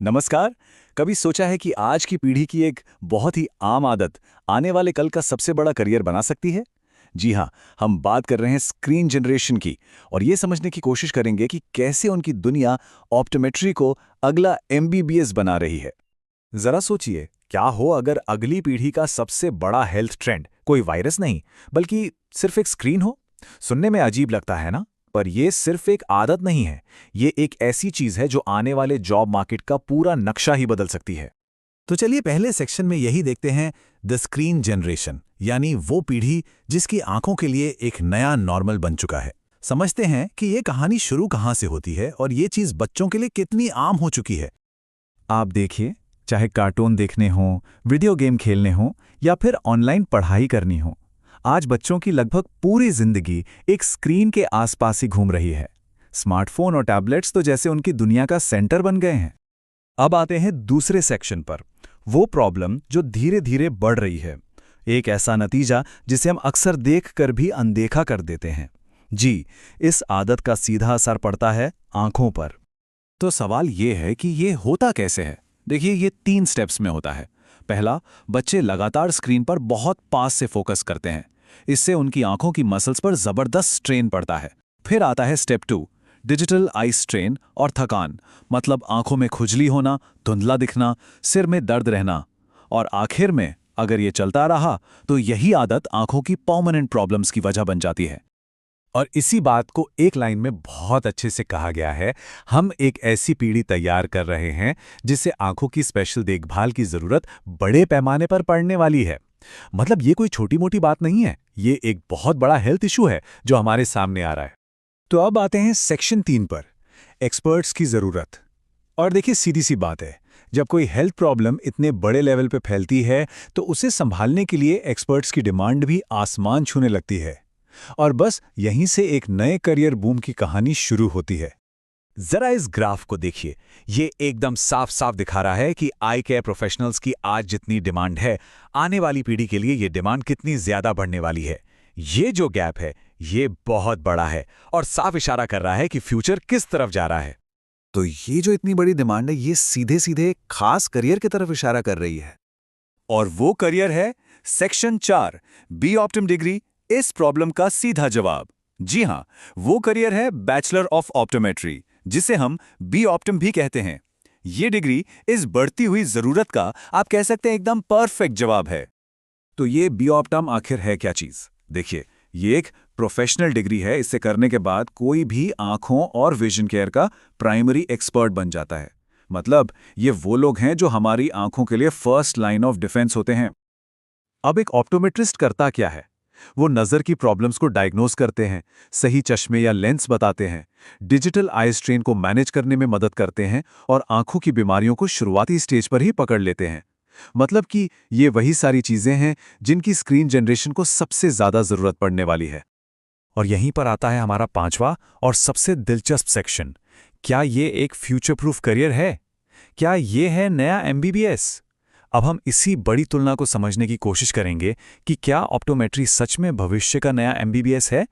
नमस्कार। कभी सोचा है कि आज की पीढ़ी की एक बहुत ही आम आदत आने वाले कल का सबसे बड़ा करियर बना सकती है? जी हाँ, हम बात कर रहे हैं स्क्रीन जनरेशन की और ये समझने की कोशिश करेंगे कि कैसे उनकी दुनिया ऑप्टोमेट्री को अगला एमबीबीएस बना रही है। जरा सोचिए, क्या हो अगर अगली पीढ़ी का सबसे बड़ा हेल्थ ट्रेंड कोई वायरस नहीं, बल्कि सिर्फ एक स्क्रीन हो? सुनने में अजीब लगता है ना? पर यह सिर्फ एक आदत नहीं है, ये एक ऐसी चीज है जो आने वाले जॉब मार्केट का पूरा नक्शा ही बदल सकती है। तो चलिए पहले सेक्शन में यही देखते हैं, द स्क्रीन जनरेशन, यानी वो पीढ़ी जिसकी आंखों के लिए एक नया नॉर्मल बन चुका है। समझते हैं कि ये कहानी शुरू कहाँ से होती है और ये चीज़ बच्चों के लिए कितनी आम हो चुकी है। आप देखिए, चाहे कार्टून देखने हों, वीडियो गेम खेलने हों या फिर ऑनलाइन पढ़ाई करनी हो, आज बच्चों की लगभग पूरी जिंदगी एक स्क्रीन के आसपास ही घूम रही है। स्मार्टफोन और टैबलेट्स तो जैसे उनकी दुनिया का सेंटर बन गए हैं। अब आते हैं दूसरे सेक्शन पर, वो प्रॉब्लम जो धीरे धीरे बढ़ रही है, एक ऐसा नतीजा जिसे हम अक्सर देखकर भी अनदेखा कर देते हैं। जी, इस आदत का सीधा असर पड़ता है आंखों पर। तो सवाल ये है कि ये होता कैसे है? देखिए, ये 3 स्टेप्स में होता है। पहला, बच्चे लगातार स्क्रीन पर बहुत पास से फोकस करते हैं। इससे उनकी आंखों की मसल्स पर जबरदस्त स्ट्रेन पड़ता है। फिर आता है स्टेप 2, डिजिटल आई स्ट्रेन और थकान, मतलब आंखों में खुजली होना, धुंधला दिखना, सिर में दर्द रहना। और आखिर में अगर ये चलता रहा तो यही आदत आंखों की परमानेंट प्रॉब्लम्स की वजह बन जाती है। और इसी बात को एक लाइन में बहुत अच्छे से कहा गया है, हम एक ऐसी पीढ़ी तैयार कर रहे हैं जिसे आंखों की स्पेशल देखभाल की जरूरत बड़े पैमाने पर पड़ने वाली है। मतलब ये कोई छोटी मोटी बात नहीं है, ये एक बहुत बड़ा हेल्थ इशू है जो हमारे सामने आ रहा है। तो अब आते हैं सेक्शन 3 पर, एक्सपर्ट्स की जरूरत। और देखिए, सीधी सी बात है, जब कोई हेल्थ प्रॉब्लम इतने बड़े लेवल पे फैलती है तो उसे संभालने के लिए एक्सपर्ट्स की डिमांड भी आसमान छूने लगती है। और बस यहीं से एक नए करियर बूम की कहानी शुरू होती है। जरा इस ग्राफ को देखिए, ये एकदम साफ साफ दिखा रहा है कि आई केयर प्रोफेशनल्स की आज जितनी डिमांड है, आने वाली पीढ़ी के लिए ये डिमांड कितनी ज्यादा बढ़ने वाली है। ये जो गैप है, ये बहुत बड़ा है और साफ इशारा कर रहा है कि फ्यूचर किस तरफ जा रहा है। तो ये जो इतनी बड़ी डिमांड है, ये सीधे सीधे एक खास करियर की तरफ इशारा कर रही है। और वो करियर है सेक्शन 4, बी ऑप्टम डिग्री, इस प्रॉब्लम का सीधा जवाब। जी हां, वो करियर है बैचलर ऑफ ऑप्टोमेट्री, जिसे हम बी ऑप्टम भी कहते हैं। ये डिग्री इस बढ़ती हुई जरूरत का, आप कह सकते हैं, एकदम परफेक्ट जवाब है। तो ये बी ऑप्टम आखिर है क्या चीज? देखिए, ये एक प्रोफेशनल डिग्री है। इसे करने के बाद कोई भी आंखों और विजन केयर का प्राइमरी एक्सपर्ट बन जाता है। मतलब ये वो लोग हैं जो हमारी आंखों के लिए फर्स्ट लाइन ऑफ डिफेंस होते हैं। अब एक ऑप्टोमेट्रिस्ट करता क्या है? वो नज़र की प्रॉब्लम्स को डायग्नोज करते हैं, सही चश्मे या लेंस बताते हैं, डिजिटल आई स्ट्रेन को मैनेज करने में मदद करते हैं और आंखों की बीमारियों को शुरुआती स्टेज पर ही पकड़ लेते हैं। मतलब कि ये वही सारी चीजें हैं जिनकी स्क्रीन जनरेशन को सबसे ज्यादा जरूरत पड़ने वाली है। और यहीं पर आता है हमारा 5वां और सबसे दिलचस्प सेक्शन। क्या ये एक फ्यूचर प्रूफ करियर है? क्या ये है नया एमबीबीएस? अब हम इसी बड़ी तुलना को समझने की कोशिश करेंगे कि क्या ऑप्टोमेट्री सच में भविष्य का नया एमबीबीएस है,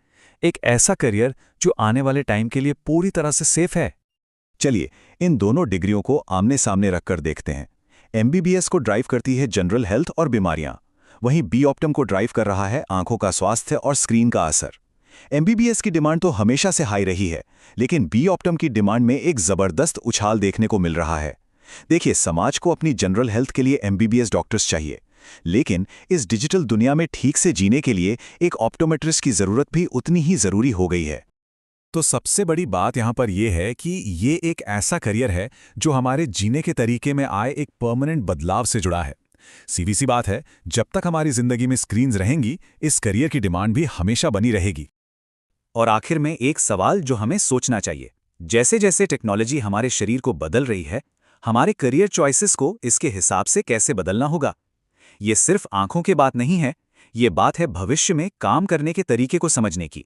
एक ऐसा करियर जो आने वाले टाइम के लिए पूरी तरह से सेफ है। चलिए इन दोनों डिग्रियों को आमने सामने रखकर देखते हैं। एमबीबीएस को ड्राइव करती है जनरल हेल्थ और बीमारियां, वहीं बी ऑप्टम को ड्राइव कर रहा है आंखों का स्वास्थ्य और स्क्रीन का असर। एमबीबीएस की डिमांड तो हमेशा से हाई रही है, लेकिन बी ऑप्टम की डिमांड में एक जबरदस्त उछाल देखने को मिल रहा है। देखिए, समाज को अपनी जनरल हेल्थ के लिए एमबीबीएस डॉक्टर्स चाहिए, लेकिन इस डिजिटल दुनिया में ठीक से जीने के लिए एक ऑप्टोमेट्रिस्ट की जरूरत भी उतनी ही जरूरी हो गई है। तो सबसे बड़ी बात यहां पर यह है कि ये एक ऐसा करियर है जो हमारे जीने के तरीके में आए एक परमानेंट बदलाव से जुड़ा है। सीधी सी बात है, जब तक हमारी जिंदगी में स्क्रीन्स रहेंगी, इस करियर की डिमांड भी हमेशा बनी रहेगी। और आखिर में एक सवाल जो हमें सोचना चाहिए, जैसे जैसे टेक्नोलॉजी हमारे शरीर को बदल रही है, हमारे करियर चॉइसेस को इसके हिसाब से कैसे बदलना होगा? ये सिर्फ आंखों की बात नहीं है, ये बात है भविष्य में काम करने के तरीके को समझने की।